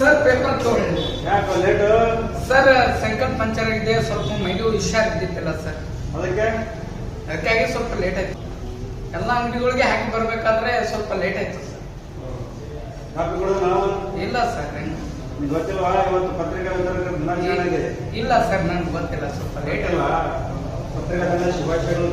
Sir paper ತಗೊಂಡು ಯಾಕೆ late? Sir cycle puncture ಆಗಿದೆ, ಸ್ವಲ್ಪ ಮೈಗೂ ಹುಷಾರಿದ್ದಿತ್ತಿಲ್ಲ ಸರ್, ಅದಕ್ಕಾಗಿ ಸ್ವಲ್ಪ ಲೇಟ್ ಆಯ್ತು. ಎಲ್ಲ ಅಂಗಡಿಗಳಿಗೆ ಹಾಕಿ ಬರ್ಬೇಕಾದ್ರೆ ಸ್ವಲ್ಪ ಲೇಟ್ ಆಯ್ತು ಸರ್. ಕಾಪಿ ಕೊಡೋದು ನಾವು ಇಲ್ಲ ಸರ್, ನಿಮ್ಗೆ ಗೊತ್ತಿಲ್ವಾ ಇವತ್ತು ಪತ್ರಿಕಾ ವಿತರಕರ ದಿನಾಚರಣೆ ಇದೆ? ಇಲ್ಲ ಸರ್, ನನ್ಗೆ ಗೊತ್ತಿಲ್ಲ, ಸ್ವಲ್ಪ ಲೇಟ್ ಅಲ್ಲ ಪತ್ರಿಕಾ ದಿನ ಶುಭಾಶಯಗಳು.